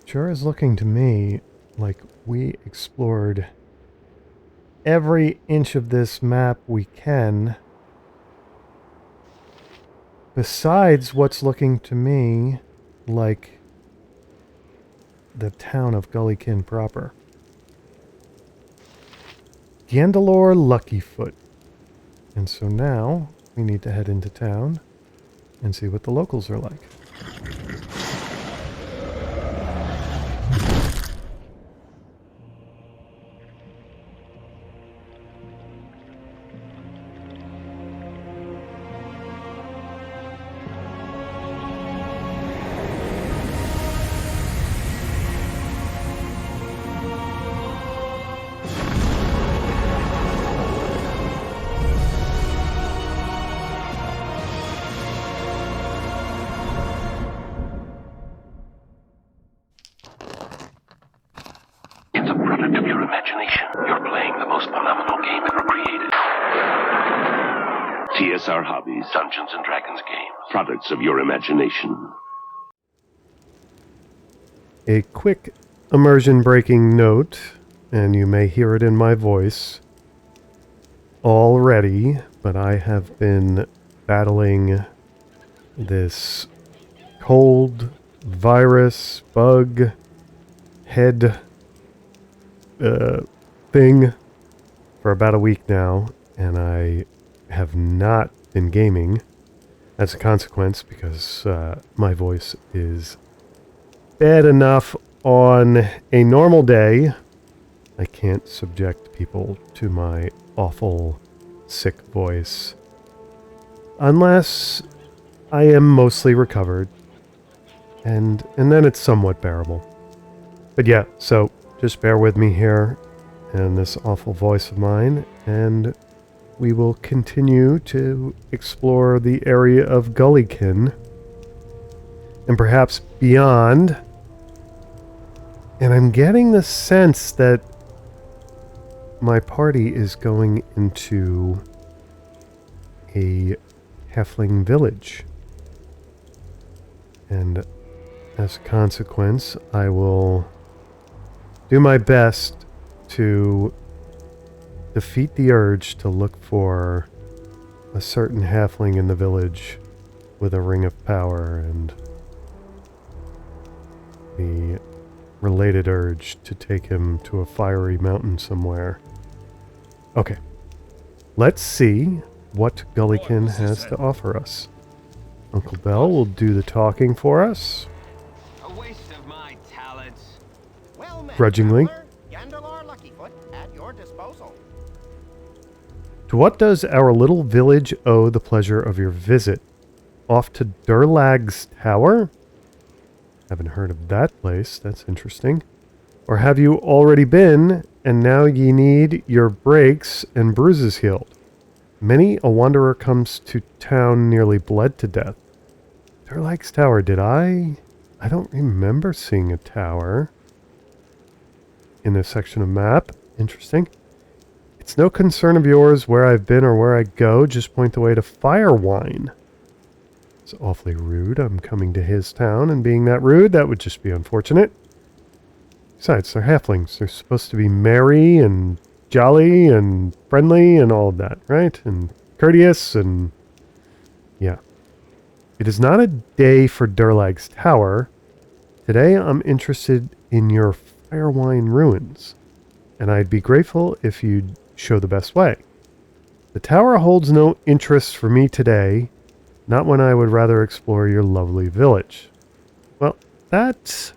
Sure is looking to me like we explored every inch of this map we can. Besides what's looking to me like the town of Gullykin proper. Gandalore Luckyfoot. And so now we need to head into town and see what the locals are like. It's a product of your imagination. You're playing the most phenomenal game ever created. TSR Hobbies, Dungeons and Dragons game. Products of your imagination. A quick immersion-breaking note, and you may hear it in my voice already, but I have been battling this cold, virus, bug, head thing for about a week now, and I have not been gaming as a consequence because my voice is bad enough on a normal day. I can't subject people to my awful sick voice unless I am mostly recovered, and then it's somewhat bearable. But yeah, so just bear with me here and this awful voice of mine, and we will continue to explore the area of Gullykin and perhaps beyond. And I'm getting the sense that my party is going into a halfling village. And as a consequence, I will do my best to defeat the urge to look for a certain halfling in the village with a ring of power and the related urge to take him to a fiery mountain somewhere. Okay, let's see what Gullykin has to offer us. Uncle Bell will do the talking for us. A waste of my talents. Well met, Grudgingly. traveler. Gandalore Luckyfoot at your disposal. To what does our little village owe the pleasure of your visit? Off to Durlag's Tower? Haven't heard of that place. That's interesting. Or have you already been, and now ye need your breaks and bruises healed? Many a wanderer comes to town nearly bled to death. Durlag's Tower, did I? I don't remember seeing a tower in this section of map. Interesting. It's no concern of yours where I've been or where I go. Just point the way to Firewine. It's awfully rude. I'm coming to his town, and being that rude, that would just be unfortunate. Besides, they're halflings. They're supposed to be merry and jolly and friendly and all of that, right? And courteous and... yeah. It is not a day for Durlag's Tower. Today I'm interested in your Firewine ruins, and I'd be grateful if you'd show the best way. The tower holds no interest for me today, not when I would rather explore your lovely village. Well, that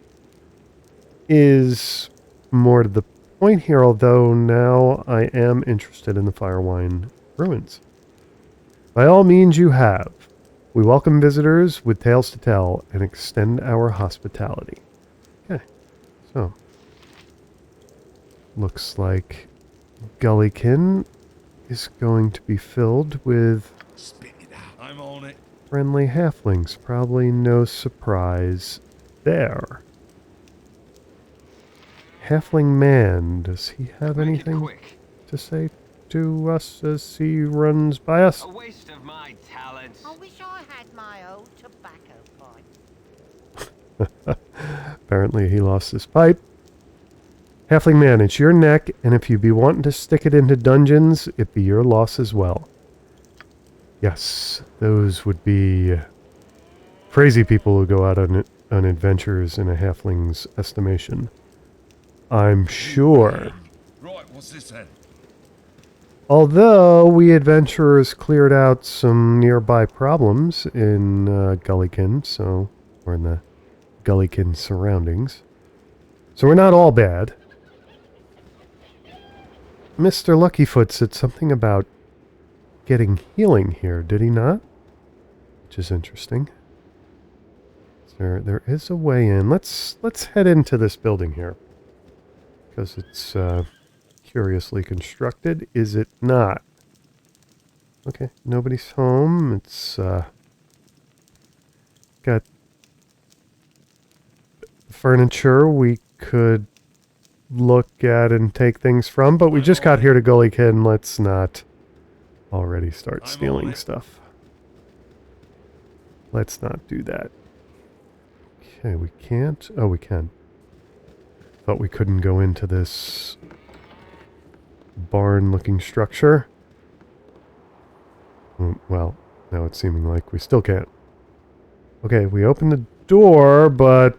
is more to the point here, although now I am interested in the Firewine ruins. By all means you have. We welcome visitors with tales to tell and extend our hospitality. Okay, so looks like Gullykin is going to be filled with I'm on it. friendly halflings. Probably no surprise there. Halfling man, does he have Make it anything quick. to say to us as he runs by us? A waste of my talents. I wish I had my old tobacco pipe. apparently he lost his pipe. Halfling man, it's your neck, and if you be wanting to stick it into dungeons, it be your loss as well. Yes, those would be crazy people who go out on adventures in a halfling's estimation. I'm sure. Right, what's this then? Although we adventurers cleared out some nearby problems in Gullykin, or in the Gullykin surroundings. So we're not all bad. Mr. Luckyfoot said something about getting healing here, did he not? Which is interesting. There is a way in. Let's head into this building here. Because it's curiously constructed, is it not? Okay, nobody's home. It's got furniture we could look at and take things from, but we just got here to Gullykin. Let's not already start stealing stuff. Let's not do that. Okay, we can't. Oh, we can. Thought we couldn't go into this barn-looking structure. Well, now it's seeming like we still can't. Okay, we opened the door, but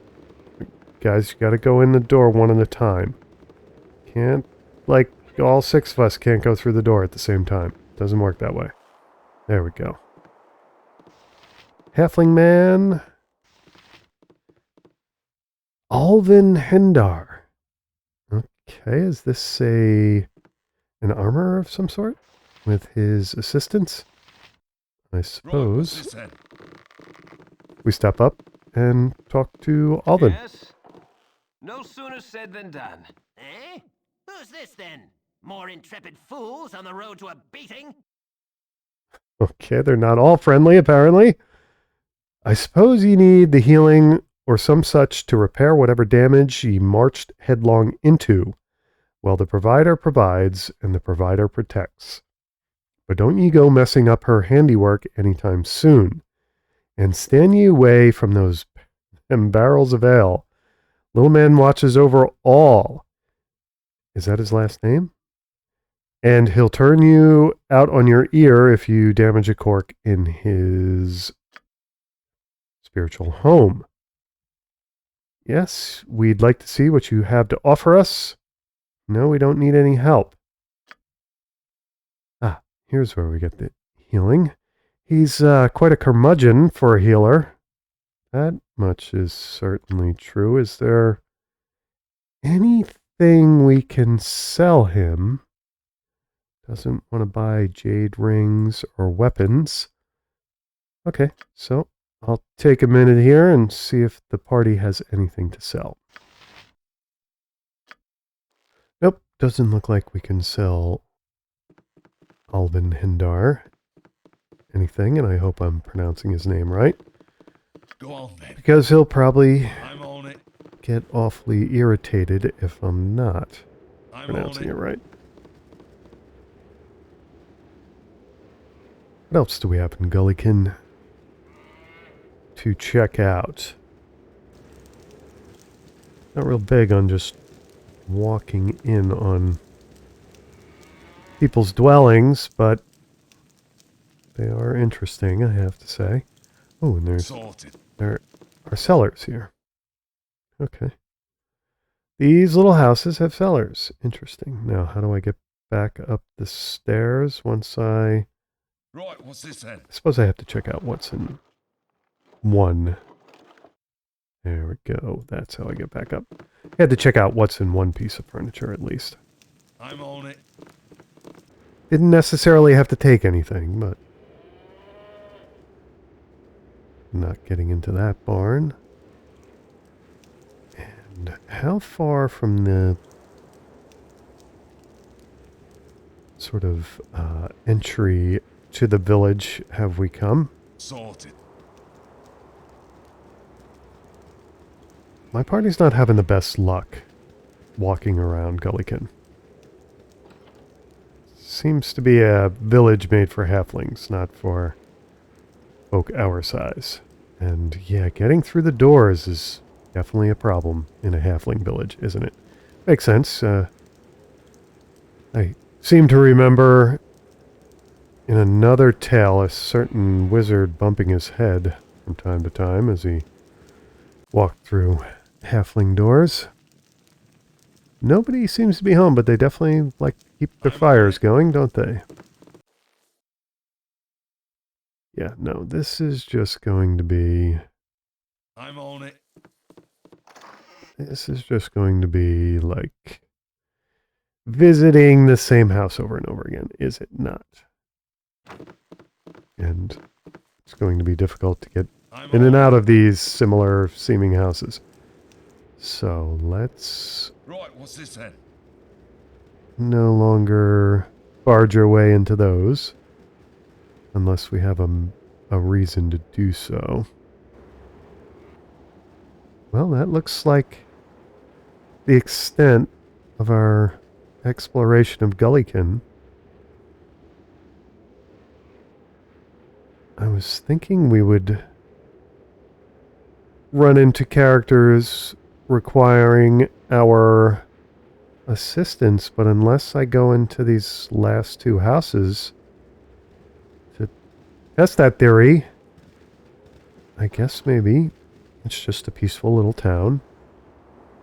guys, you gotta go in the door one at a time. Can't, like, all 6 of us can't go through the door at the same time. Doesn't work that way. There we go. Halfling man. Alvin Hendar. Okay, is this an armor of some sort? With his assistants? I suppose. Right, We step up and talk to Alvin. Yes? No sooner said than done. Eh? Who's this then? More intrepid fools on the road to a beating? Okay, they're not all friendly, apparently. I suppose you need the healing or some such to repair whatever damage ye marched headlong into. Well, the provider provides, and the provider protects. But don't ye go messing up her handiwork anytime soon. And stand ye away from them barrels of ale. Little man watches over all. Is that his last name? And he'll turn you out on your ear if you damage a cork in his spiritual home. Yes, we'd like to see what you have to offer us. No, we don't need any help. Ah, here's where we get the healing. He's quite a curmudgeon for a healer. That much is certainly true. Is there anything we can sell him? Doesn't want to buy jade rings or weapons. Okay, so I'll take a minute here and see if the party has anything to sell. Nope, doesn't look like we can sell Alvin Hendar anything, and I hope I'm pronouncing his name right. Go on then. Because he'll probably I'm on it. get awfully irritated if I'm not I'm pronouncing on it right. What else do we have in Gullykin to check out? Not real big on just walking in on people's dwellings, but they are interesting, I have to say. Oh, and Sorted. there are cellars here. Okay. These little houses have cellars. Interesting. Now, how do I get back up the stairs once I... Right, what's this then? I suppose I have to check out what's in one. There we go. That's how I get back up. I had to check out what's in one piece of furniture at least. I'm on it. Didn't necessarily have to take anything, but... Not getting into that barn. And how far from the sort of entry to the village have we come? Sorted. My party's not having the best luck walking around Gullykin. Seems to be a village made for halflings, not for folk our size. And yeah, getting through the doors is Definitely a problem in a halfling village, isn't it? Makes sense. I seem to remember in another tale a certain wizard bumping his head from time to time as he walked through halfling doors. Nobody seems to be home, but they definitely like to keep their fires going, don't they? Yeah, no, this is just going to be... I'm on it. This is just going to be like visiting the same house over and over again, is it not? And it's going to be difficult to get in and out of these similar seeming houses. So let's Right, what's this then? no longer barge our way into those unless we have a reason to do so. Well, that looks like the extent of our exploration of Gullykin. I was thinking we would run into characters requiring our assistance, but unless I go into these last two houses to test that theory, I guess maybe it's just a peaceful little town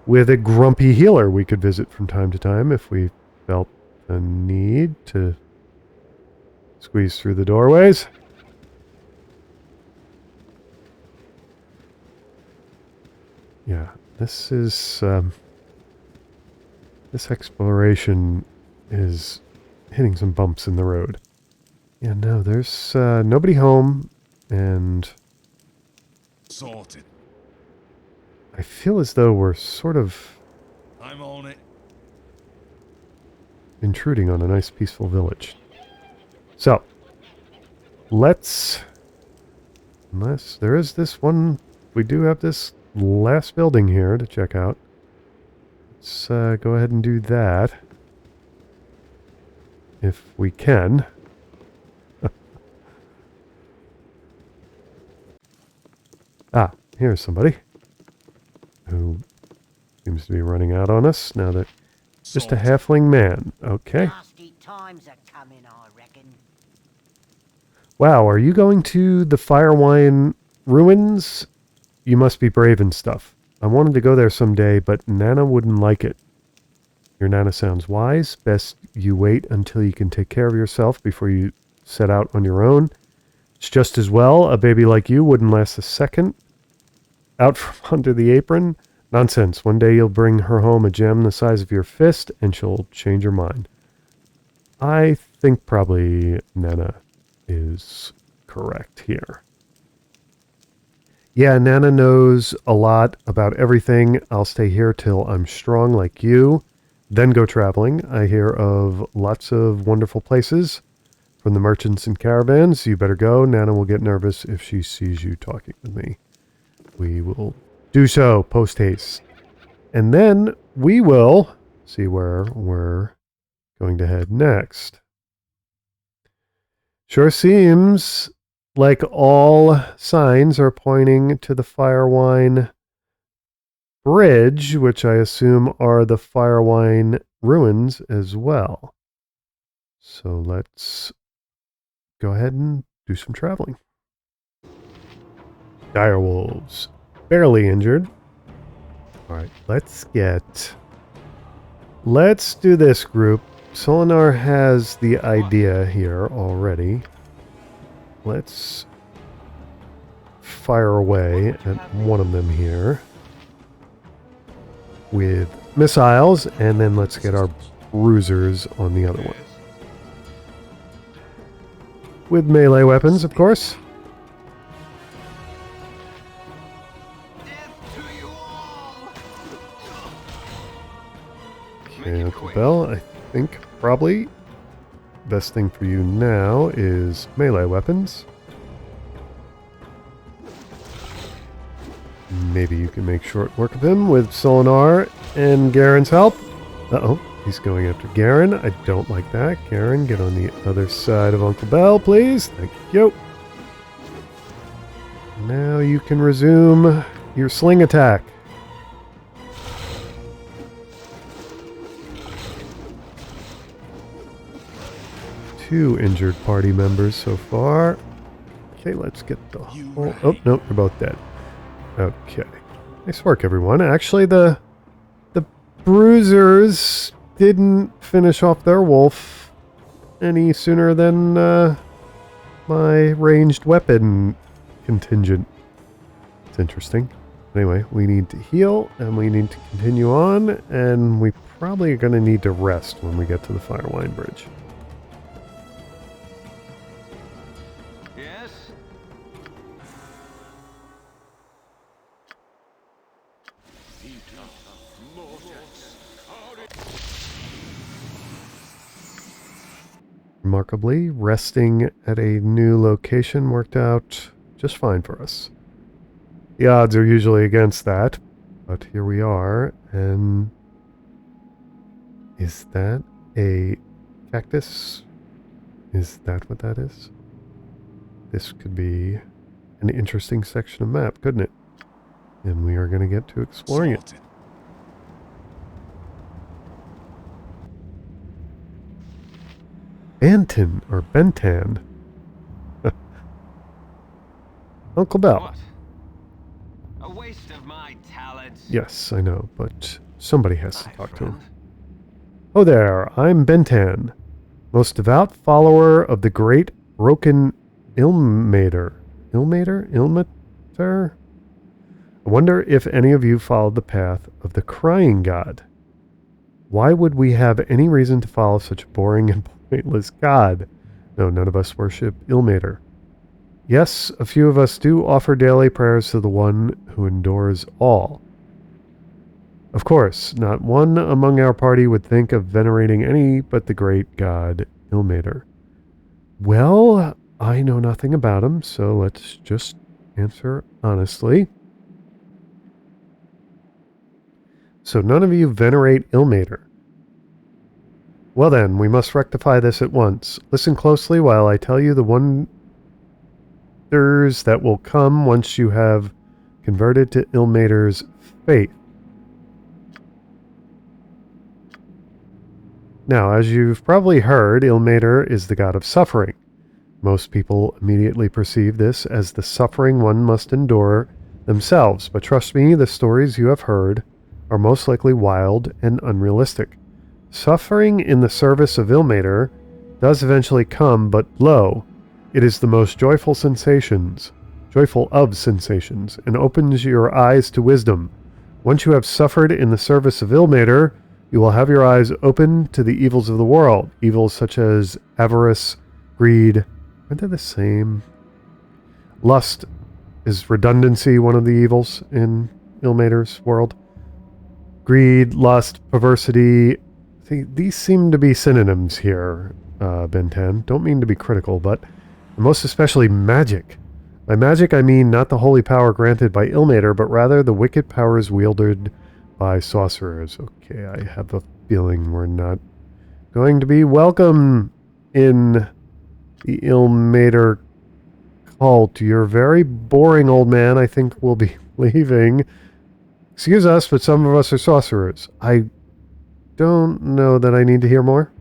with a grumpy healer we could visit from time to time if we felt the need to squeeze through the doorways. Yeah, this is, this exploration is hitting some bumps in the road. Yeah, no, there's nobody home, and Sorted. I feel as though we're sort of I'm on it. intruding on a nice peaceful village. So, let's, unless there is this one, we do have this last building here to check out. Let's go ahead and do that. If we can. Ah, here's somebody who seems to be running out on us now that just a Sorted. halfling man. Okay. Nasty times are coming, I reckon. Wow, are you going to the Firewine ruins? You must be brave and stuff. I wanted to go there someday, but Nana wouldn't like it. Your Nana sounds wise. Best you wait until you can take care of yourself before you set out on your own. It's just as well. A baby like you wouldn't last a second out from under the apron. Nonsense. One day you'll bring her home a gem the size of your fist, and she'll change her mind. I think probably Nana is correct here. Yeah, Nana knows a lot about everything. I'll stay here till I'm strong like you, then go traveling. I hear of lots of wonderful places from the merchants and caravans. You better go. Nana will get nervous if she sees you talking with me. We will do so post haste. And then we will see where we're going to head next. Sure seems like all signs are pointing to the Firewine Bridge, which I assume are the Firewine ruins as well. So let's go ahead and do some traveling. Direwolves. Barely injured. Alright, let's do this group. Solinar has the idea here already. Let's fire away at one of them here with missiles, and then let's get our bruisers on the other one. With melee weapons, of course. Okay, Uncle Bell, I think probably best thing for you now is melee weapons. Maybe you can make short work of him with Solinar and Garen's help. Uh-oh, he's going after Garen. I don't like that. Garen, get on the other side of Uncle Bell, please. Thank you. Now you can resume your sling attack. 2 injured party members so far. Okay, let's get the whole... Oh, no, they're both dead. Okay. Nice work, everyone. Actually, the bruisers didn't finish off their wolf any sooner than my ranged weapon contingent. It's interesting. Anyway, we need to heal, and we need to continue on, and we probably are going to need to rest when we get to the Firewine Bridge. Yes? Remarkably, resting at a new location worked out just fine for us. The odds are usually against that, but here we are, and is that a cactus? Is that what that is? This could be an interesting section of map, couldn't it? And we are going to get to exploring it. Sorted. Bantan, or Bentan. Uncle Bell. What? A waste of my talents. Yes, I know, but somebody has to talk to him. Oh there, I'm Bentan, most devout follower of the great broken Ilmater. Ilmater? I wonder if any of you followed the path of the crying god. Why would we have any reason to follow such a boring and pointless god? No, none of us worship Ilmater. Yes, a few of us do offer daily prayers to the one who endures all. Of course, not one among our party would think of venerating any but the great god Ilmater. Well, I know nothing about him, so let's just answer honestly. So none of you venerate Ilmater. Well then, we must rectify this at once. Listen closely while I tell you the wonders that will come once you have converted to Ilmater's faith. Now, as you've probably heard, Ilmater is the god of suffering. Most people immediately perceive this as the suffering one must endure themselves, but trust me, the stories you have heard are most likely wild and unrealistic. Suffering in the service of Ilmater does eventually come, but lo, it is the most joyful of sensations, and opens your eyes to wisdom. Once you have suffered in the service of Ilmater, you will have your eyes open to the evils of the world. Evils such as avarice, greed. Aren't they the same? Lust. Is redundancy one of the evils in Ilmater's world? Greed, lust, perversity. See, these seem to be synonyms here, Bentan. Don't mean to be critical, but most especially magic. By magic, I mean not the holy power granted by Ilmater, but rather the wicked powers wielded by sorcerers. Okay, I have a feeling we're not going to be welcome in the Ilmater cult. You're very boring, old man. I think we'll be leaving. Excuse us, but some of us are sorcerers. I don't know that I need to hear more.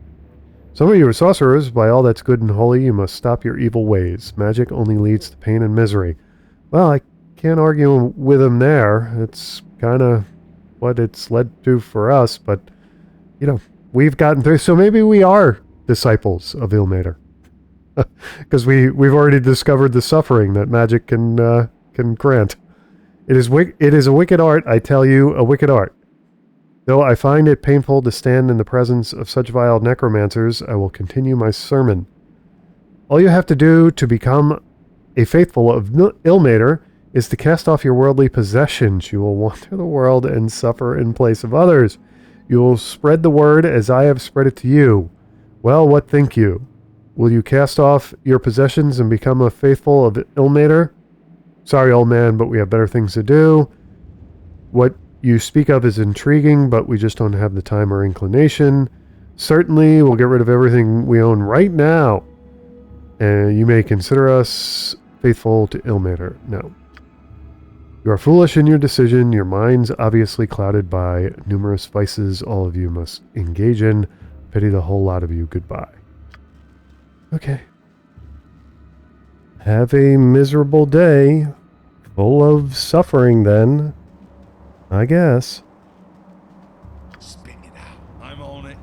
Some of you are sorcerers. By all that's good and holy, you must stop your evil ways. Magic only leads to pain and misery. Well, I can't argue with him there. It's kind of what it's led to for us, but, you know, we've gotten through, so maybe we are disciples of Ilmater. Because we've already discovered the suffering that magic can grant. It is a wicked art, I tell you, a wicked art. Though I find it painful to stand in the presence of such vile necromancers, I will continue my sermon. All you have to do to become a faithful of Ilmater is to cast off your worldly possessions. You will wander the world and suffer in place of others. You will spread the word as I have spread it to you. Well, what think you? Will you cast off your possessions and become a faithful of Ilmater? Sorry, old man, but we have better things to do. What you speak of is intriguing, but we just don't have the time or inclination. Certainly, we'll get rid of everything we own right now. And you may consider us faithful to Ilmater. No. You are foolish in your decision. Your mind's obviously clouded by numerous vices all of you must engage in. Pity the whole lot of you. Goodbye. Okay. Have a miserable day. Full of suffering, then. I guess. Spit it out. I'm on it.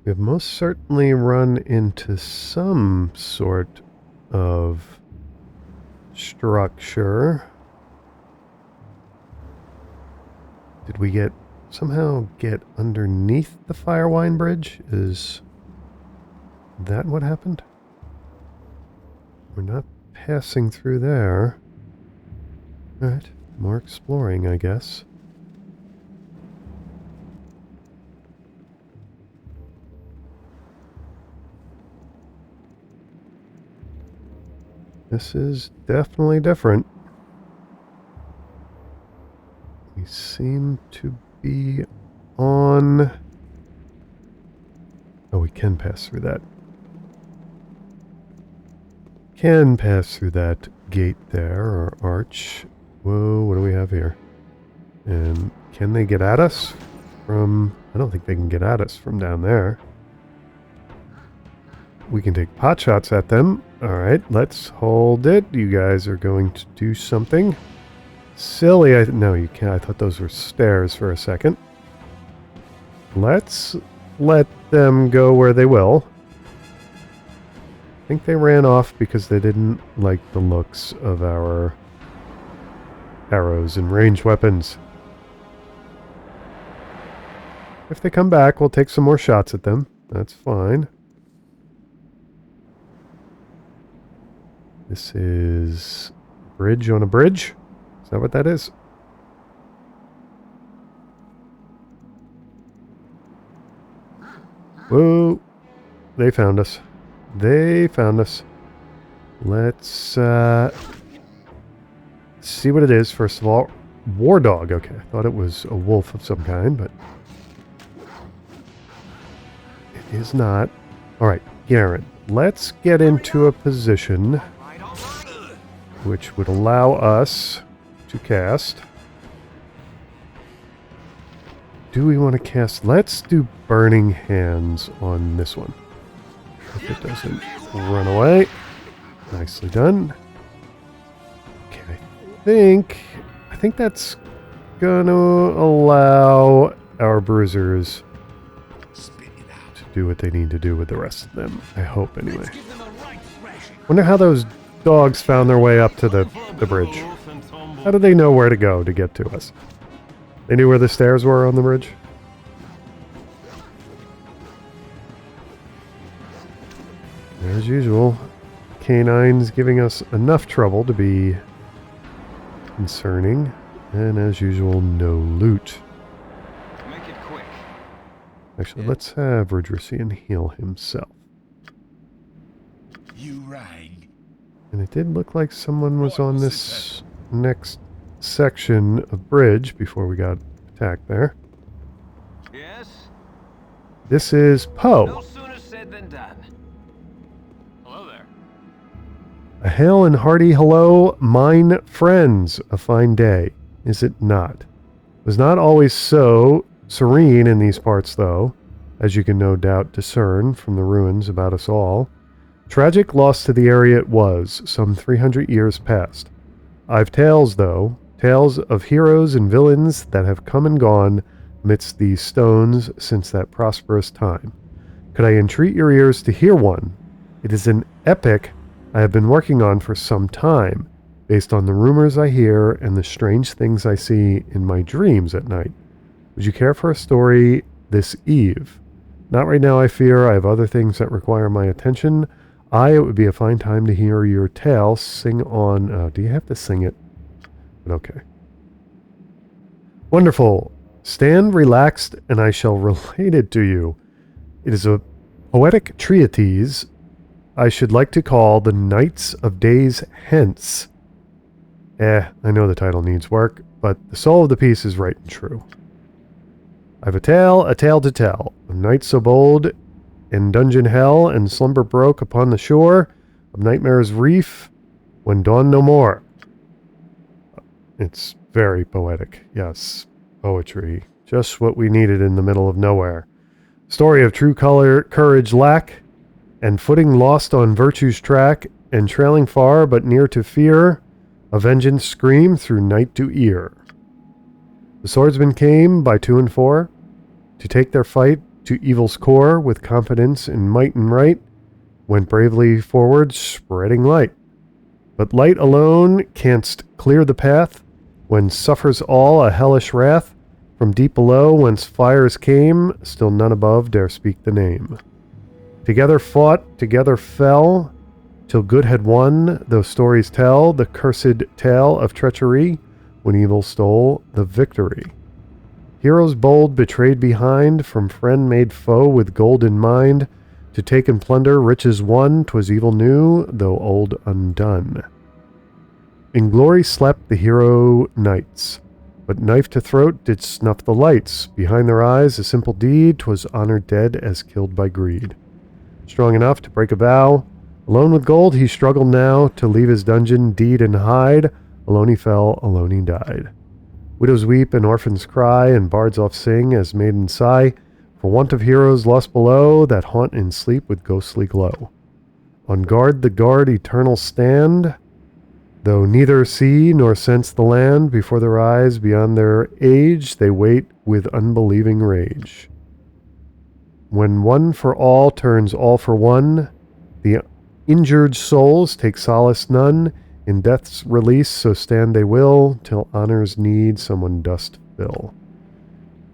We have most certainly run into some sort of structure. Did we somehow get underneath the Firewine Bridge? Is that what happened? We're not passing through there. Alright, more exploring, I guess. This is definitely different. We seem to be on... Oh, we can pass through that. Can pass through that gate there, or arch. Whoa, what do we have here? And can they get at us from... I don't think they can get at us from down there. We can take pot shots at them. Alright, let's hold it. You guys are going to do something. Silly. No, you can't. I thought those were stairs for a second. Let's let them go where they will. I think they ran off because they didn't like the looks of our arrows and ranged weapons. If they come back, we'll take some more shots at them. That's fine. This is bridge on a bridge. Is that what that is? Whoa. They found us. They found us. Let's see what it is, first of all. War dog. Okay, I thought it was a wolf of some kind, but it is not. Alright, Garen, let's get into a position which would allow us to cast. Do we want to cast? Let's do Burning Hands on this one. If it doesn't run away. Nicely done. Okay, I think that's gonna allow our bruisers to do what they need to do with the rest of them. I hope, anyway. Wonder how those dogs found their way up to the bridge. How did they know where to go to get to us? They knew where the stairs were on the bridge? As usual, canines giving us enough trouble to be concerning. And as usual, no loot. Make it quick. Actually, let's have Rodrician heal himself. You rang. And it did look like someone was on this next section of bridge before we got attacked there. Yes? This is Poe. No sooner said than done. Hello there. A hail and hearty hello, mine friends. A fine day, is it not? It was not always so serene in these parts, though, as you can no doubt discern from the ruins about us all. Tragic loss to the area it was, some 300 years past. I've tales, though, tales of heroes and villains that have come and gone amidst these stones since that prosperous time. Could I entreat your ears to hear one? It is an epic I have been working on for some time, based on the rumors I hear and the strange things I see in my dreams at night. Would you care for a story this eve? Not right now, I fear. I have other things that require my attention. It would be a fine time to hear your tale. Sing on. Do you have to sing it? But okay. Wonderful. Stand relaxed, and I shall relate it to you. It is a poetic treatise I should like to call The Nights of Days Hence. I know the title needs work, but the soul of the piece is right and true. I've a tale to tell, of nights so bold in dungeon hell, and slumber broke upon the shore of nightmare's reef, when dawn no more. It's very poetic, yes. Poetry. Just what we needed in the middle of nowhere. Story of true courage lack, and footing lost on virtue's track, and trailing far but near to fear, a vengeance scream through night to ear. The swordsmen came by 2 and 4 to take their fight to evil's core with confidence in might and right, went bravely forward, spreading light. But light alone canst clear the path, when suffers all a hellish wrath. From deep below, whence fires came, still none above dare speak the name. Together fought, together fell, till good had won, though stories tell the cursed tale of treachery, when evil stole the victory. Heroes bold betrayed behind, from friend made foe with gold in mind, to take and plunder riches won, 'twas evil new, though old undone. In glory slept the hero knights, but knife to throat did snuff the lights. Behind their eyes a simple deed, 'twas honor dead as killed by greed. Strong enough to break a vow, alone with gold he struggled now, to leave his dungeon deed and hide. Alone he fell, alone he died. Widows weep and orphans cry, and bards oft sing as maidens sigh, for want of heroes lost below, that haunt in sleep with ghostly glow. On guard the guard eternal stand, though neither see nor sense the land. Before their eyes, beyond their age, they wait with unbelieving rage. When one for all turns all for one, the injured souls take solace none. In death's release, so stand they will, till honor's need someone dost fill.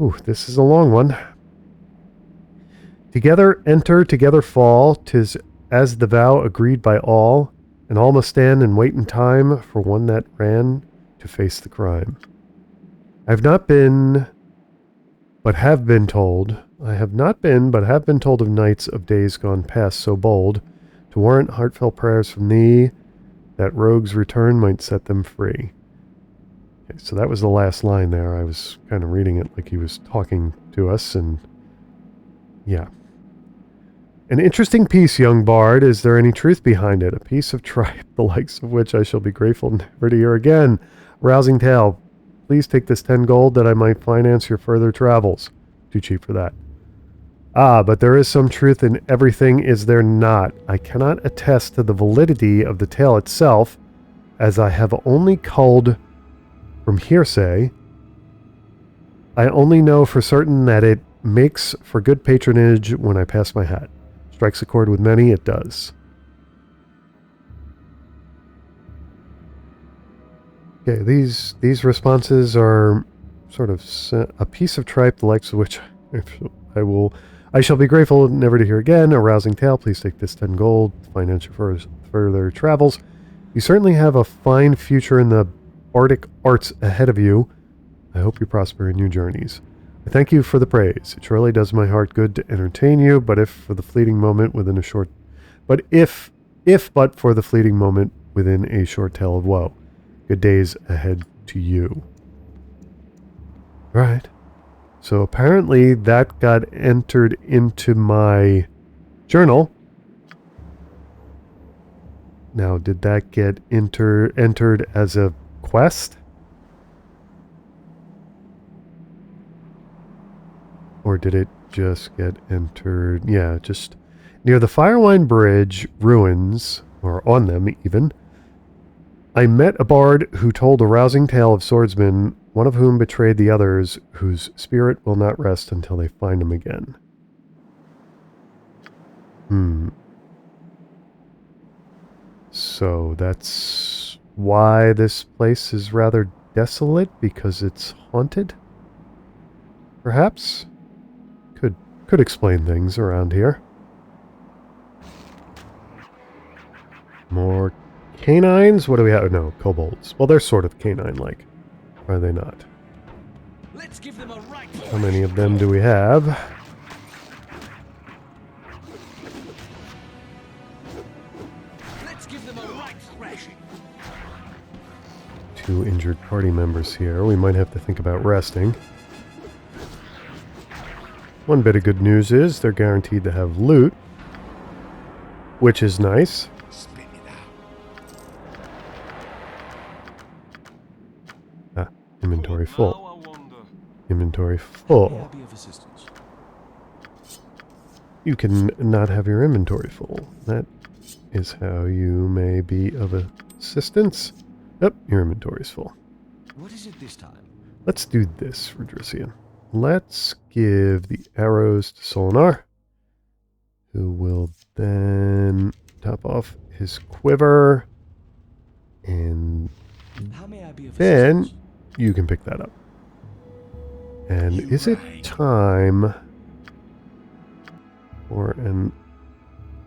Ooh, this is a long one. Together enter, together fall, 'tis as the vow agreed by all, and all must stand and wait in time for one that ran to face the crime. I have not been, but have been told, I have not been, but have been told of knights of days gone past so bold, to warrant heartfelt prayers from thee, that rogue's return might set them free. Okay, so that was the last line there. I was kind of reading it like he was talking to us, and yeah. An interesting piece, young bard. Is there any truth behind it? A piece of tripe, the likes of which I shall be grateful never to hear again. Rousing tale. Please take this 10 gold that I might finance your further travels. Too cheap for that. Ah, but there is some truth in everything, is there not? I cannot attest to the validity of the tale itself, as I have only culled from hearsay. I only know for certain that it makes for good patronage when I pass my hat. Strikes a chord with many, it does. Okay, these responses are sort of a piece of tripe, the likes of which I shall be grateful never to hear again. A rousing tale. Please take this 10 gold. Finance your further travels. You certainly have a fine future in the bardic arts ahead of you. I hope you prosper in your journeys. I thank you for the praise. It surely does my heart good to entertain you, but for the fleeting moment within a short tale of woe. Good days ahead to you. Right. So apparently that got entered into my journal. Now, did that get entered as a quest? Or did it just get entered? Yeah, just near the Firewine Bridge ruins, or on them even, I met a bard who told a rousing tale of swordsmen, one of whom betrayed the others, whose spirit will not rest until they find him again. So that's why this place is rather desolate, because it's haunted? Perhaps? Could explain things around here. More canines? What do we have? No, kobolds. Well, they're sort of canine-like. Are they not? Let's give them a right. How many of them do we have? Let's give them a right thrashing. 2 injured party members here. We might have to think about resting. One bit of good news is they're guaranteed to have loot, which is nice. Spin it out. Inventory full. Inventory full. Be of assistance. you can not have your inventory full. That is how you may be of assistance. Yep, your inventory's full. What is it this time? Let's do this, Rodrician. Let's give the arrows to Solinar, who will then top off his quiver, and How may I be of then assistance? you can pick that up. And You is it right. time for an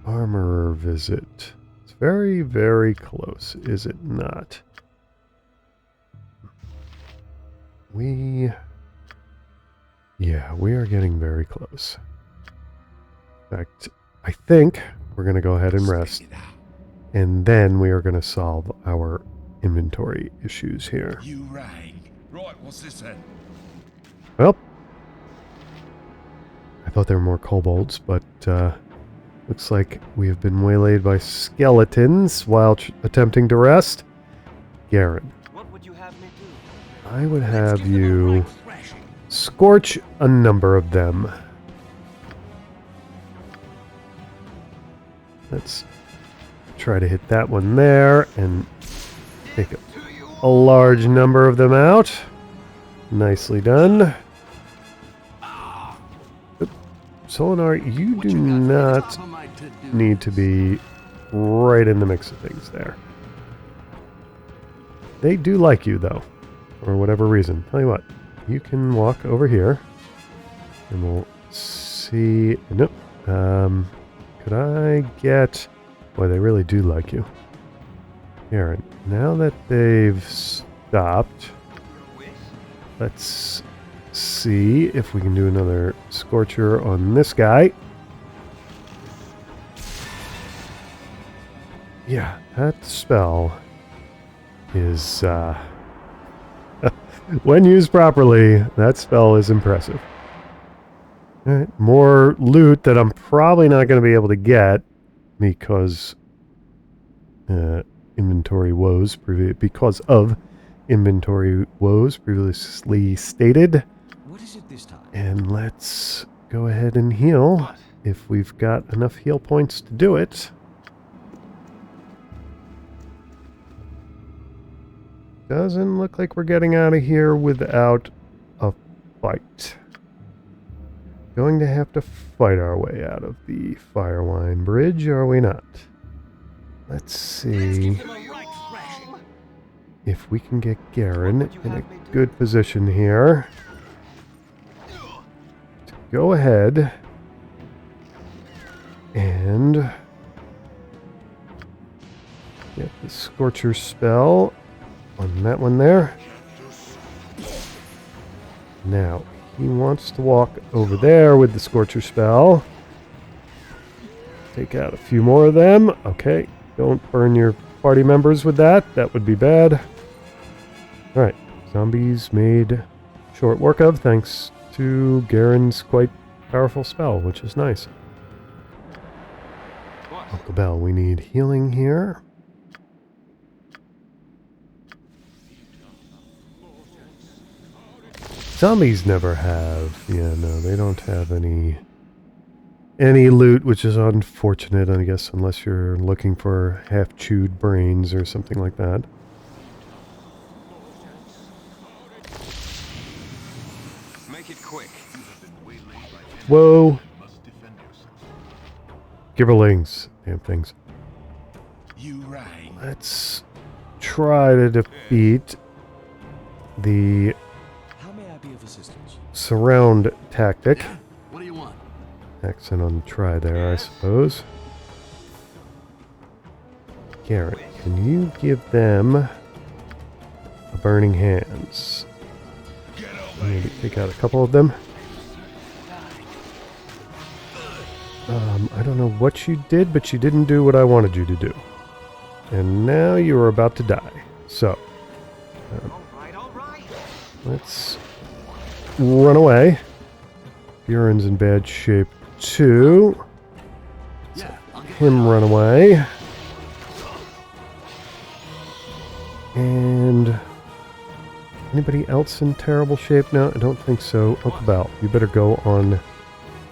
armorer visit? It's very, very close, is it not? Yeah, we are getting very close. In fact, I think we're going to go ahead and rest, Spit it out. and then we are going to solve our inventory issues here. You right. Right, what's this then? Well, I thought there were more kobolds, but looks like we have been waylaid by skeletons while attempting to rest. Garen, What would you have me do? I would have you scorch a number of them. Let's try to hit that one there and take a large number of them out. Nicely done. Solinar, you do not need to be right in the mix of things there. They do like you, though, for whatever reason. Tell you what, you can walk over here, and we'll see. Nope. Could I get... Boy, they really do like you. Aaron, now that they've stopped, let's see if we can do another Scorcher on this guy. Yeah, that spell is, when used properly, that spell is impressive. Alright, more loot that I'm probably not going to be able to get because inventory woes because of inventory woes previously stated. What is it this time? And let's go ahead and heal if we've got enough heal points to do it. Doesn't look like we're getting out of here without a fight. Going to have to fight our way out of the Firewine Bridge, are we not? Let's see if we can get Garen in a good position here to go ahead and get the Scorcher spell on that one there. Now, he wants to walk over there with the Scorcher spell. Take out a few more of them. Okay, don't burn your party members with that. That would be bad. Alright, zombies made short work of thanks to Garen's quite powerful spell, which is nice. Uncle Bell, we need healing here. Zombies never have. Yeah, no, they don't have any loot, which is unfortunate, I guess, unless you're looking for half-chewed brains or something like that. Make it quick. Whoa! Giverlings. Damn things. You right. Let's try to defeat the How may I be of assistance? surround tactic. What do you want? Accent on the try there, I suppose. Garrett, can you give them a burning hands? Maybe take out a couple of them. I don't know what you did, but you didn't do what I wanted you to do. And now you are about to die. So, All right. let's run away. Buren's in bad shape too. Yeah, I'll get Him run away. And anybody else in terrible shape? No, I don't think so. Uncle Bal, you better go on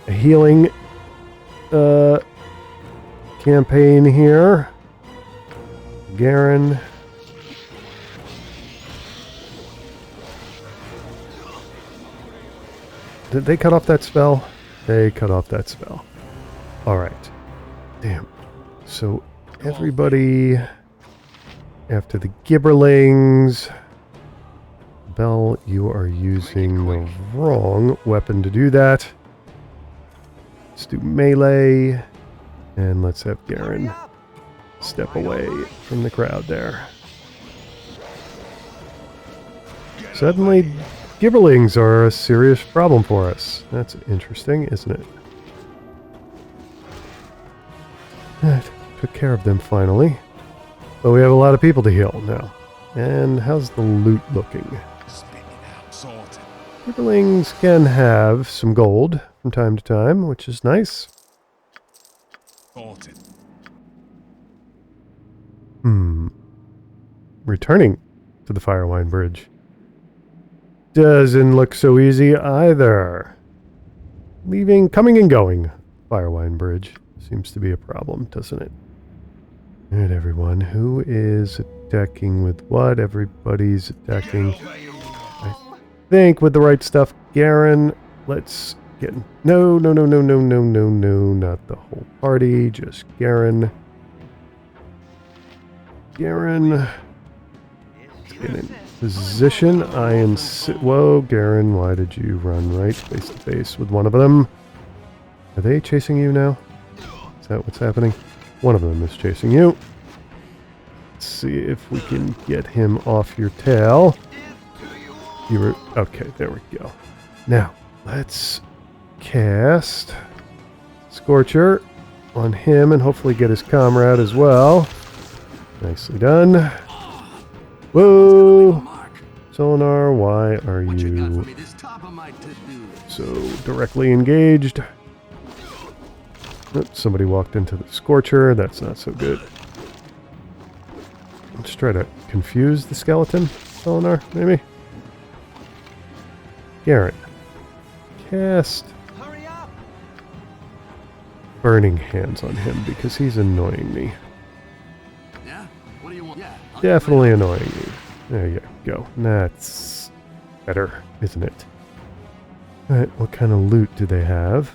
a healing campaign here. Garen. Did they cut off that spell? They cut off that spell. Alright. Damn. So everybody after the Gibberlings. Bell, you are using the wrong weapon to do that. Let's do melee. And let's have Garen step away from the crowd there. Suddenly, Gibberlings are a serious problem for us. That's interesting, isn't it? That took care of them finally. But we have a lot of people to heal now. And how's the loot looking? Gibberlings can have some gold from time to time, which is nice. Returning to the Firewine Bridge doesn't look so easy either. Coming and going. Firewine Bridge seems to be a problem, doesn't it? Alright, everyone. Who is attacking with what? Everybody's attacking. I think with the right stuff. Garen, let's get... No, not the whole party. Just Garen. Garen. Get in position. Whoa, Garen, why did you run right face to face with one of them? Are they chasing you now? Is that what's happening? One of them is chasing you. Let's see if we can get him off your tail. Okay, there we go. Now, let's cast Scorcher on him and hopefully get his comrade as well. Nicely done. Whoa! Sonar, why are you so directly engaged? Oh, somebody walked into the Scorcher. That's not so good. Let's try to confuse the skeleton. Sonar, maybe? Garen. Cast Burning Hands on him because he's annoying me. Definitely annoying me. There you go. That's better, isn't it? Alright, what kind of loot do they have?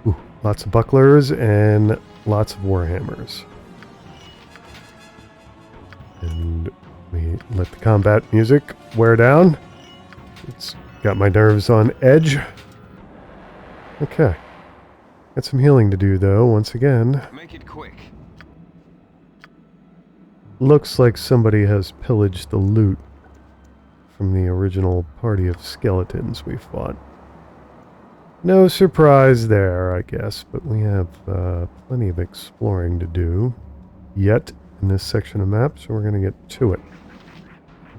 Ooh, lots of bucklers and lots of warhammers. And we let the combat music wear down. It's got my nerves on edge. Okay. Got some healing to do, though, once again. Make it quick. Looks like somebody has pillaged the loot from the original party of skeletons we fought. No surprise there, I guess, but we have plenty of exploring to do yet in this section of map, so we're going to get to it.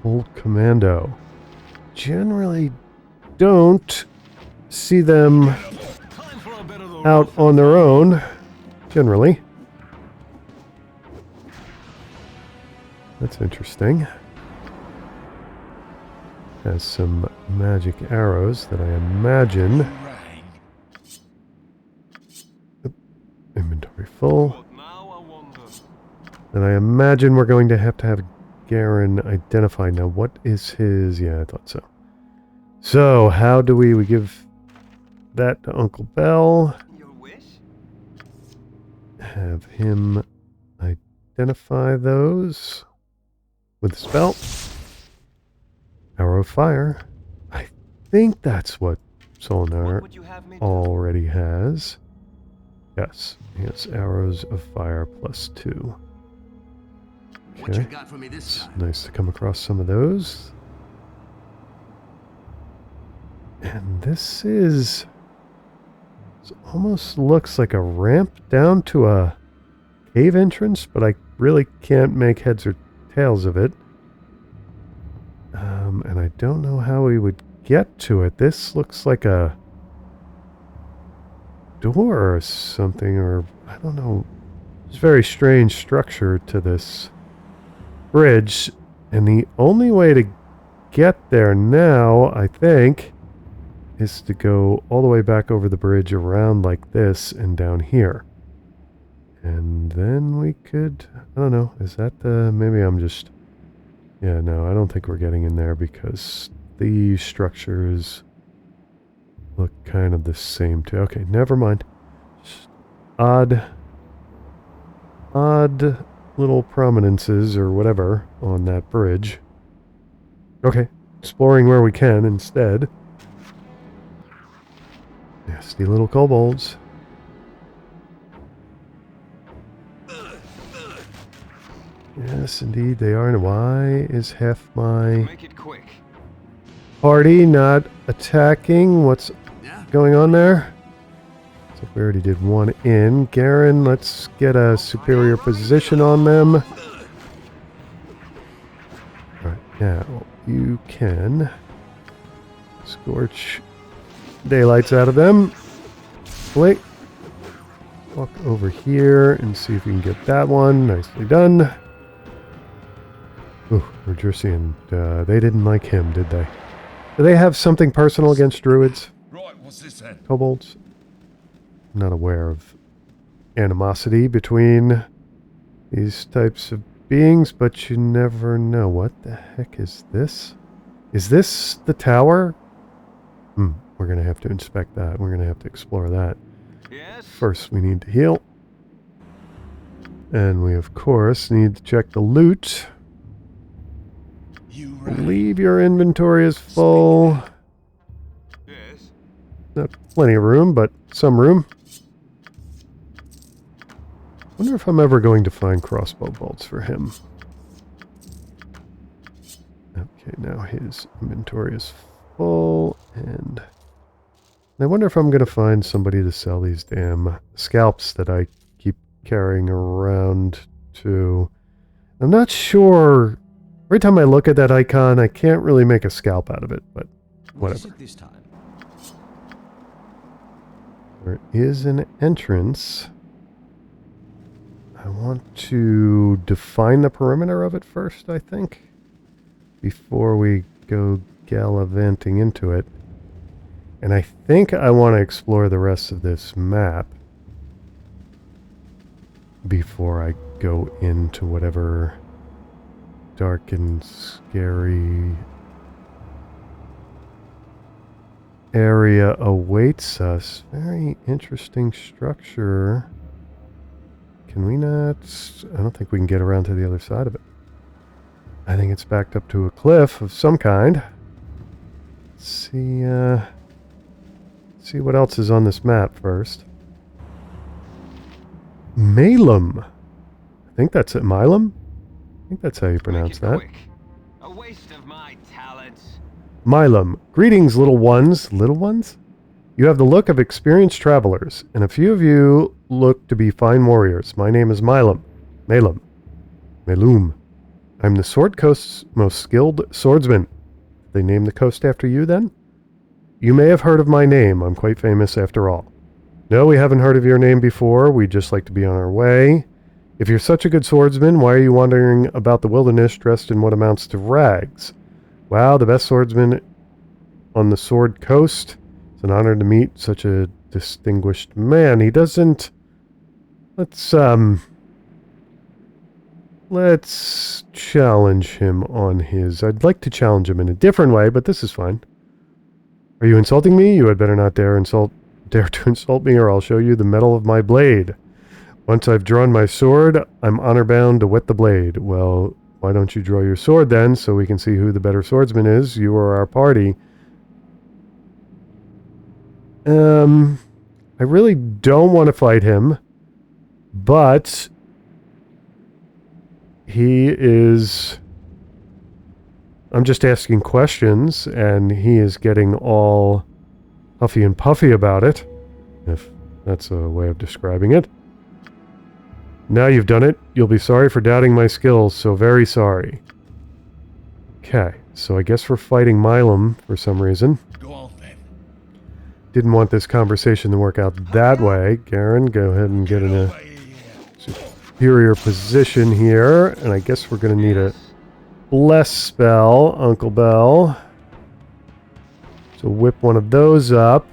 Old Commando. Generally don't see them out on their own, generally. That's interesting. Has some magic arrows that I imagine... Inventory full. And I imagine we're going to have Garen identified. Now, what is his... Yeah, I thought so. So, how do we give that to Uncle Bell? Your wish? Have him identify those with the spell. Arrow of Fire. I think that's what Solnar already has. Yes, he has Arrows of Fire +2. Okay, it's nice to come across some of those. And this is... It almost looks like a ramp down to a cave entrance, but I really can't make heads or tails of it. And I don't know how we would get to it. This looks like a door or something, or I don't know. It's a very strange structure to this bridge, and the only way to get there now, I think, is to go all the way back over the bridge around like this and down here. And then we could, I don't know, is that the, maybe I'm just, yeah, no, I don't think we're getting in there because these structures look kind of the same too. Okay, never mind. Just odd little prominences or whatever on that bridge. Okay, exploring where we can instead. Nasty little kobolds. Yes, indeed they are. And why is half my Make it quick. party not attacking? What's going on there? So we already did one in. Garen, let's get a superior position on them. Alright, now you can scorch daylights out of them. Wait. Walk over here and see if we can get that one. Nicely done. Ooh, Rodrician. They didn't like him, did they? Do they have something personal against druids? Right, what's this then? Kobolds? I'm not aware of animosity between these types of beings, but you never know. What the heck is this? Is this the tower? We're going to have to inspect that. We're going to have to explore that. Yes? First, we need to heal. And we, of course, need to check the loot. You Believe your inventory is full. Yes. Not plenty of room, but some room. Wonder if I'm ever going to find crossbow bolts for him. Okay, now his inventory is full, and I wonder if I'm going to find somebody to sell these damn scalps that I keep carrying around to. I'm not sure. Every time I look at that icon, I can't really make a scalp out of it, but whatever. This time. There is an entrance. I want to define the perimeter of it first, I think, before we go gallivanting into it. And I think I want to explore the rest of this map before I go into whatever dark and scary area awaits us. Very interesting structure. Can we not? I don't think we can get around to the other side of it. I think it's backed up to a cliff of some kind. Let's see what else is on this map first. Malum. I think that's it. Milum? I think that's how you pronounce that. Quick. A waste of my talents. Milum. Greetings, little ones. Little ones? You have the look of experienced travelers, and a few of you look to be fine warriors. My name is Milum. Malum. I'm the Sword Coast's most skilled swordsman. They named the coast after you, then? You may have heard of my name. I'm quite famous after all. No, we haven't heard of your name before. We'd just like to be on our way. If you're such a good swordsman, why are you wandering about the wilderness dressed in what amounts to rags? Wow, the best swordsman on the Sword Coast. It's an honor to meet such a distinguished man. He doesn't... Let's challenge him on his... I'd like to challenge him in a different way, but this is fine. Are you insulting me? You had better not dare to insult me, or I'll show you the metal of my blade. Once I've drawn my sword, I'm honor bound to wet the blade. Well, why don't you draw your sword then, so we can see who the better swordsman is, you or our party? I really don't want to fight him, but he is... I'm just asking questions, and he is getting all huffy and puffy about it, if that's a way of describing it. Now you've done it, you'll be sorry for doubting my skills, so very sorry. Okay, so I guess we're fighting Milum for some reason. Go on then. Didn't want this conversation to work out that way. Garen, go ahead and get in a Over here. superior position here, and I guess we're going to need a bless spell, Uncle Bell. So whip one of those up.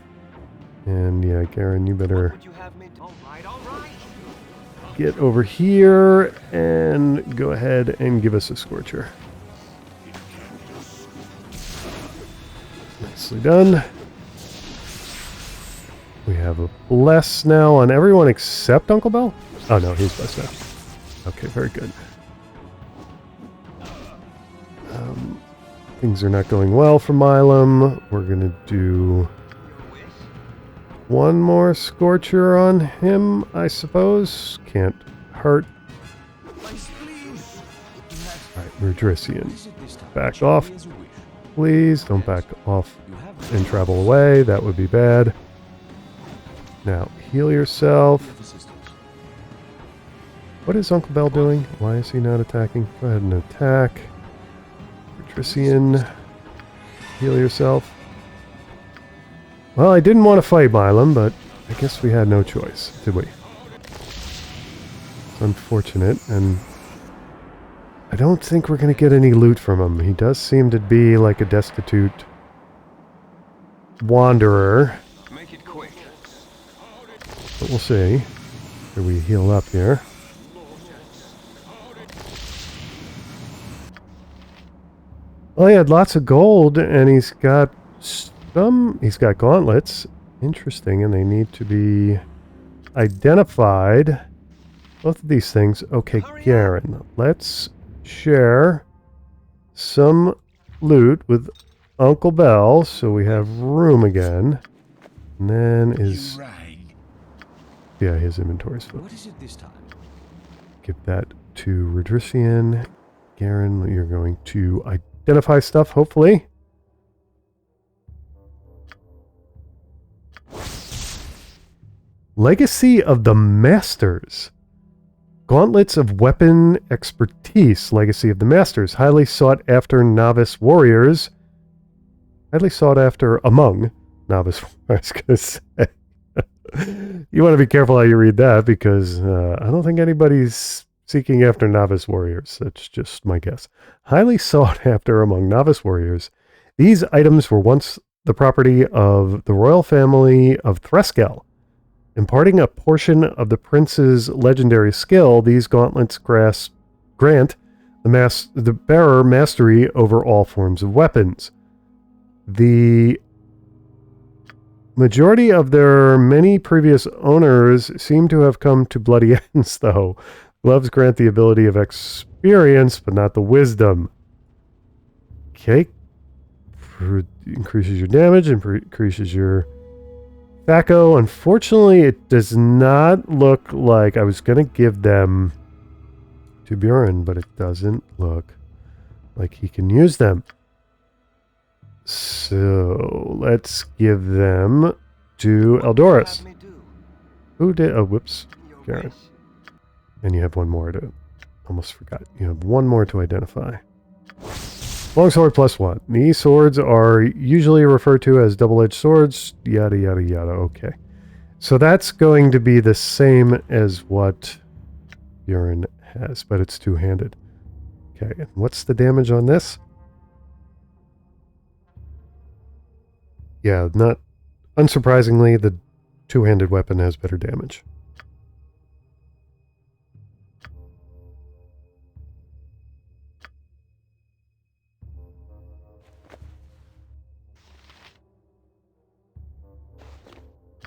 And yeah, Garen, you better get over here and go ahead and give us a Scorcher. Nicely done. We have a bless now on everyone except Uncle Bell? Oh no, he's blessed now. Okay, very good. Things are not going well for Milam. We're going to do one more Scorcher on him, I suppose. Can't hurt. Alright, Rudrician. Back off. Please don't back off and travel away. That would be bad. Now, heal yourself. What is Uncle Bell doing? Why is he not attacking? Go ahead and attack. Rudrician. Heal yourself. Well, I didn't want to fight Milam, but I guess we had no choice, did we? It's unfortunate, and I don't think we're going to get any loot from him. He does seem to be like a destitute wanderer. Make it quick. But we'll see. Here we heal up here. Well, he had lots of gold, and he's got he's got gauntlets. Interesting, and they need to be identified. Both of these things. Okay, Garen, let's share some loot with Uncle Bell so we have room again. And then his... Yeah, his inventory's full. What is it this time? Give that to Rudrician. Garen, you're going to identify stuff, hopefully. Legacy of the Masters. Gauntlets of Weapon Expertise. Legacy of the Masters. Highly sought after novice warriors. Highly sought after among novice warriors. I was going to say. You want to be careful how you read that because I don't think anybody's seeking after novice warriors. That's just my guess. Highly sought after among novice warriors. These items were once the property of the royal family of Threskel. Imparting a portion of the prince's legendary skill, these gauntlets grant the bearer mastery over all forms of weapons. The majority of their many previous owners seem to have come to bloody ends, though. Gloves grant the ability of experience, but not the wisdom. Okay. Increases your damage, increases your Thaco. Unfortunately, it does not look like I was going to give them to Bjorn, but it doesn't look like he can use them. So let's give them to Eldorus. Who did? Oh, whoops. Garen. And you have one more to... Almost forgot. You have one more to identify. Longsword +1. These swords are usually referred to as double-edged swords. Yada, yada, yada. Okay. So that's going to be the same as what Bjorn has, but it's two-handed. Okay, and what's the damage on this? Yeah, not unsurprisingly, the two-handed weapon has better damage.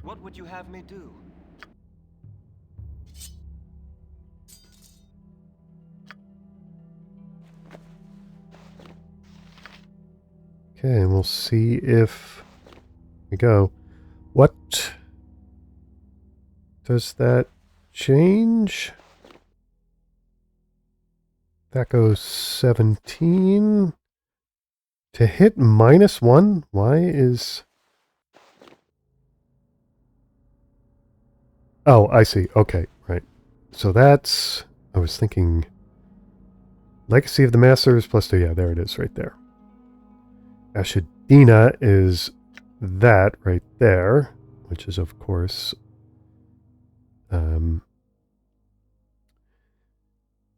What would you have me do? Okay, and we'll see if we go. What does that change? That goes 17 to hit -1. Why is... Oh, I see. Okay, right. So that's... I was thinking... Legacy of the Masters +2. Yeah, there it is right there. Ashadina is that right there, which is, of course...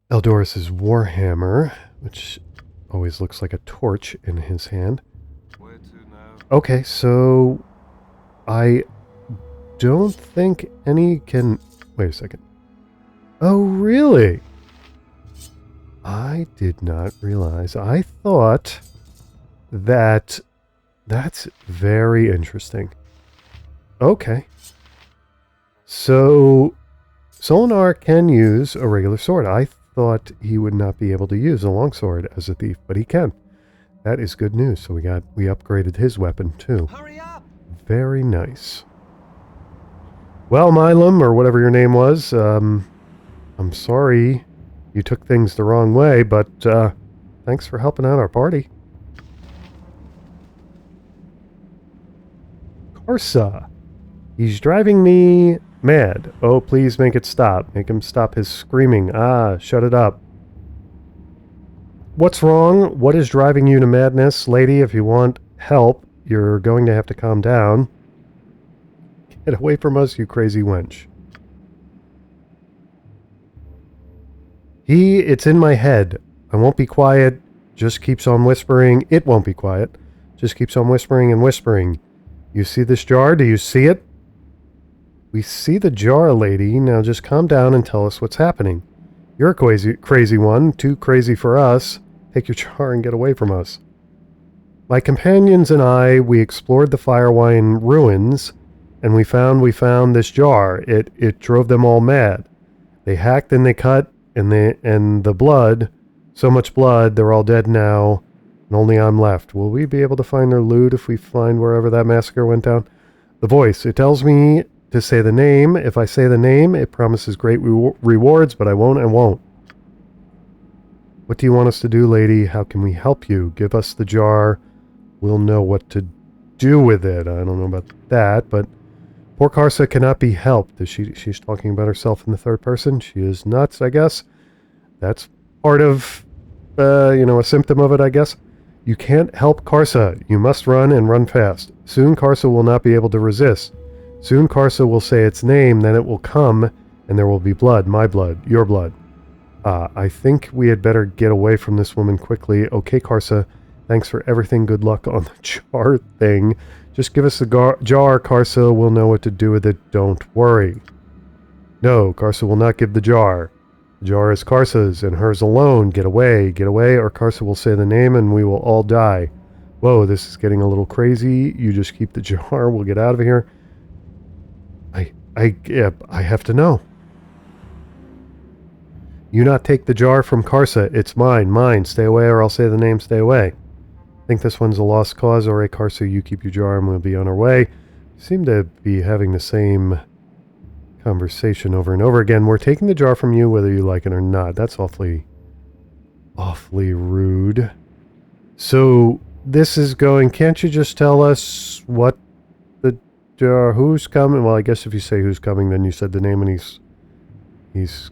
Eldorus' Warhammer, which always looks like a torch in his hand. Where to now? Okay, so I don't think any can... Wait a second. Oh, really? I did not realize. I thought that... That's very interesting. Okay. So, Solinar can use a regular sword. I thought he would not be able to use a longsword as a thief, but he can. That is good news. So we upgraded his weapon too. Hurry up! Very nice. Well, Milam, or whatever your name was, I'm sorry you took things the wrong way, but thanks for helping out our party. Corsa. He's driving me mad. Oh, please make it stop. Make him stop his screaming. Ah, shut it up. What's wrong? What is driving you to madness? Lady, if you want help, you're going to have to calm down. Get away from us, you crazy wench. It's in my head. I won't be quiet. Just keeps on whispering. It won't be quiet. Just keeps on whispering and whispering. You see this jar? Do you see it? We see the jar, lady. Now just calm down and tell us what's happening. You're a crazy one. Too crazy for us. Take your jar and get away from us. My companions and I, we explored the Firewine ruins, and we found this jar. It drove them all mad. They hacked and they cut, and the blood, so much blood, they're all dead now, and only I'm left. Will we be able to find their loot if we find wherever that massacre went down? The voice, it tells me to say the name. If I say the name, it promises great rewards, but I won't. What do you want us to do, lady? How can we help you? Give us the jar. We'll know what to do with it. I don't know about that, but poor Karsa cannot be helped. She's talking about herself in the third person. She is nuts, I guess. That's part of, a symptom of it, I guess. You can't help Karsa. You must run and run fast. Soon Karsa will not be able to resist. Soon Karsa will say its name, then it will come, and there will be blood, my blood, your blood. I think we had better get away from this woman quickly. Okay, Karsa, thanks for everything. Good luck on the jar thing. Just give us the jar, Karsa. We'll know what to do with it. Don't worry. No, Karsa will not give the jar. The jar is Karsa's and hers alone. Get away, or Karsa will say the name and we will all die. Whoa, this is getting a little crazy. You just keep the jar. We'll get out of here. I have to know. You not take the jar from Karsa. It's mine. Stay away, or I'll say the name. Stay away. Think this one's a lost cause. Alright, Karsa, you keep your jar and we'll be on our way. Seem to be having the same conversation over and over again. We're taking the jar from you whether you like it or not. That's awfully rude. So this is going, can't you just tell us what the jar, who's coming? Well, I guess if you say who's coming, then you said the name and he's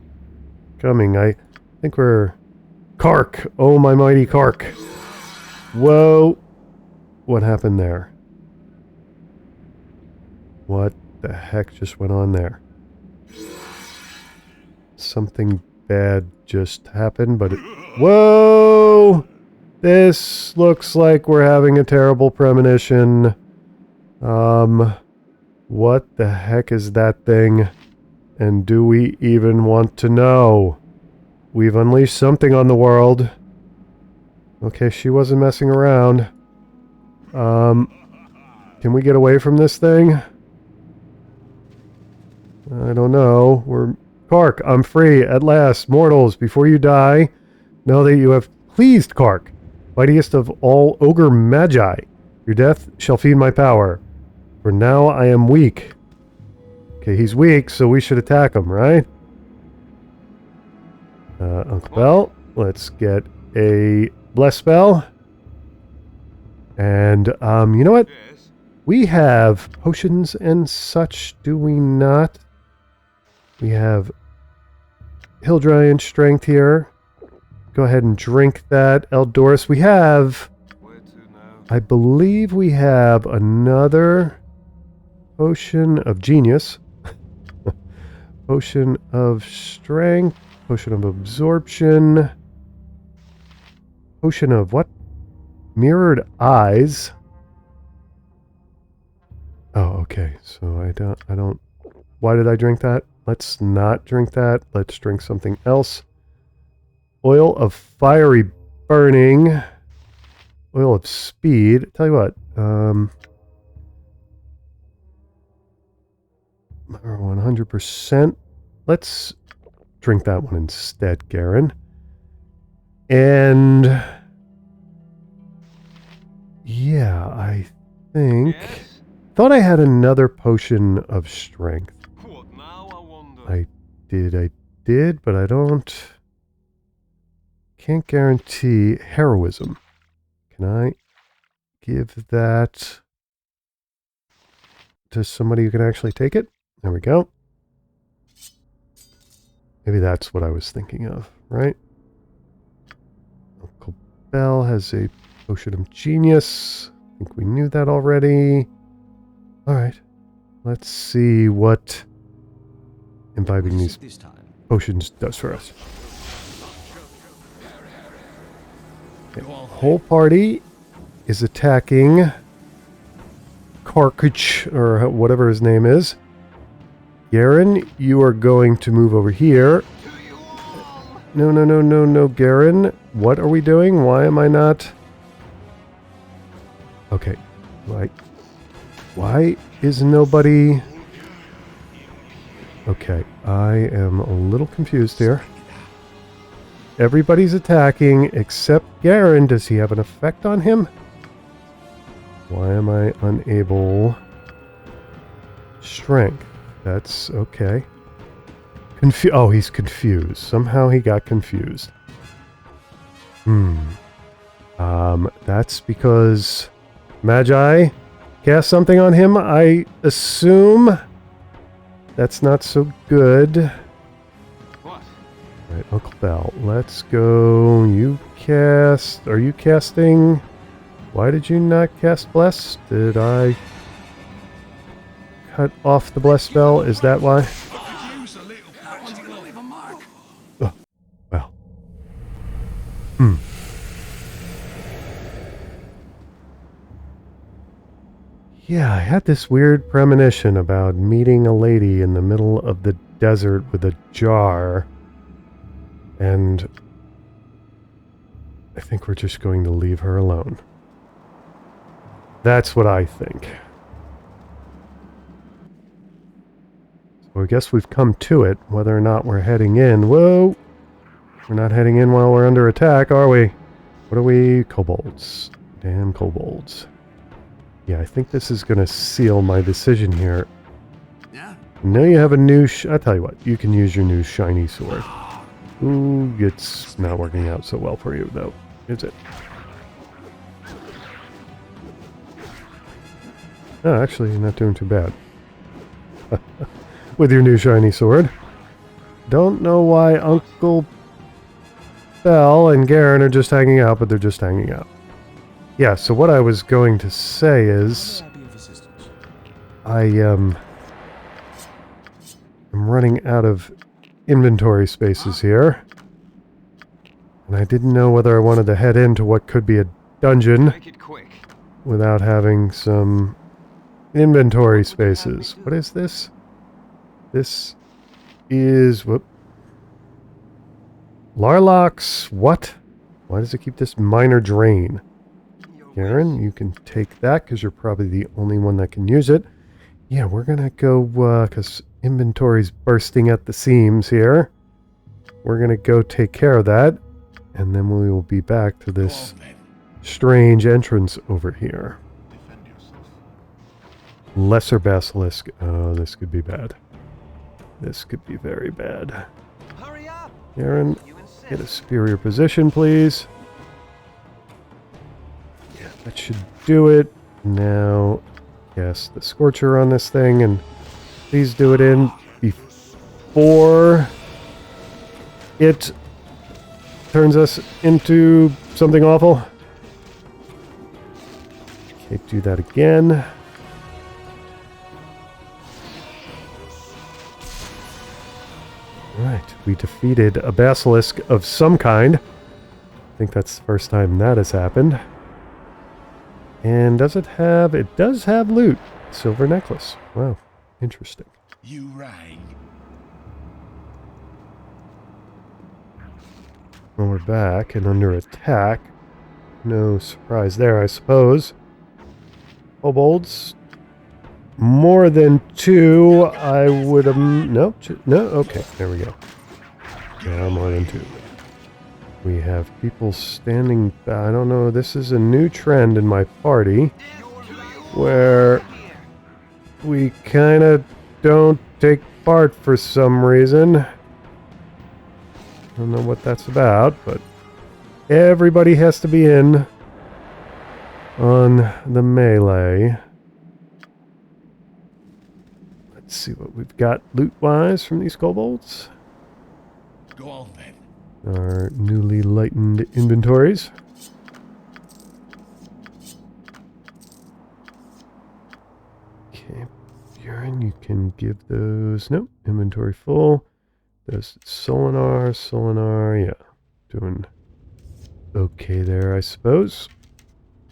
coming. I think we're Kark. Oh, my mighty Kark. Whoa. What happened there? What the heck just went on there? Something bad just happened, but whoa! This looks like we're having a terrible premonition. What the heck is that thing? And do we even want to know? We've unleashed something on the world. Okay, she wasn't messing around. Can we get away from this thing? I don't know. Kark, I'm free at last. Mortals, before you die, know that you have pleased Kark, mightiest of all ogre magi. Your death shall feed my power. For now I am weak. Okay, he's weak, so we should attack him, right? Uncle Bell, let's get a bless spell. And, you know what? We have potions and such, do we not? We have Hildryan strength here. Go ahead and drink that, Eldorus. We have, I believe we have another potion of genius. Potion of strength. Potion of absorption. Potion of what? Mirrored eyes. Oh, okay. So I don't... Why did I drink that? Let's not drink that. Let's drink something else. Oil of fiery burning. Oil of speed. Tell you what. 100%. Let's drink that one instead, Garen. And... yeah, I think... Yes? Thought I had another potion of strength. What now, I wonder? I did, but I can't guarantee heroism. Can I give that to somebody who can actually take it? There we go. Maybe that's what I was thinking of, right? Uncle Bell has a potion of genius. I think we knew that already. Alright. Let's see what imbibing these potions does for us. Okay. Whole party is attacking Carcage, or whatever his name is. Garen, you are going to move over here. No, Garen. What are we doing? Why am I not... okay. Why is nobody... okay, I am a little confused here. Everybody's attacking except Garen. Does he have an effect on him? Why am I unable... strength. That's okay. Oh, he's confused. Somehow he got confused. That's because Magi cast something on him, I assume. That's not so good. What? Alright, Uncle Bell, let's go. You cast... are you casting... why did you not cast Bless? Did I cut off the Bless spell? Is that why? Oh, well. Yeah, I had this weird premonition about meeting a lady in the middle of the desert with a jar. And I think we're just going to leave her alone. That's what I think. So I guess we've come to it, whether or not we're heading in. Whoa! We're not heading in while we're under attack, are we? What are we? Kobolds. Damn kobolds. Yeah, I think this is going to seal my decision here. Yeah? Now you have a new... I'll tell you what, you can use your new shiny sword. Ooh, it's not working out so well for you, though, is it? Oh, actually, you're not doing too bad. With your new shiny sword. Don't know why Uncle Bell and Garen are just hanging out, but they're just hanging out. Yeah, so what I was going to say is... I'm running out of inventory spaces here. And I didn't know whether I wanted to head into what could be a dungeon Make it quick. without having some inventory spaces. What is this? This is... whoop. Larlock's... what? Why does it keep this minor drain? Garen, you can take that because you're probably the only one that can use it. Yeah, we're going to go, because inventory's bursting at the seams here. We're going to go take care of that. And then we will be back to this strange entrance over here. Lesser Basilisk. Oh, this could be bad. This could be very bad. Hurry up! Garen, You insist. get a superior position, please. Yeah, that should do it. Now, yes, the Scorcher on this thing, and please do it in before it turns us into something awful. Okay, do that again. Right, we defeated a basilisk of some kind. I think that's the first time that has happened. And does it have... it does have loot. silver necklace. Wow, interesting. You rang. Well, we're back and under attack. No surprise there, I suppose. Kobolds. More than 2, I would have... Nope. No, okay, there we go. Yeah, more than 2. We have people standing... I don't know, this is a new trend in my party. Where we kind of don't take part for some reason. I don't know what that's about, but everybody has to be in on the melee. Let's see what we've got loot-wise from these kobolds. Go on then. Our newly lightened inventories. Okay, Buren, you can give those... Nope, inventory full. Those Solinar, yeah. Doing okay there, I suppose.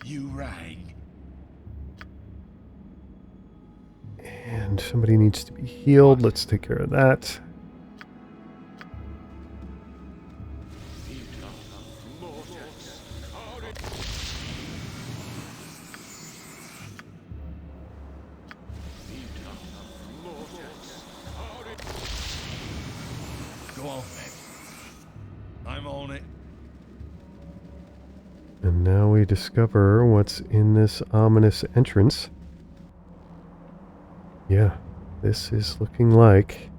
You rang. And somebody needs to be healed. Let's take care of that. Go on then. I'm on it. And now we discover what's in this ominous entrance. Yeah, this is looking like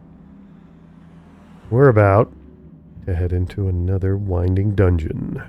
we're about to head into another winding dungeon.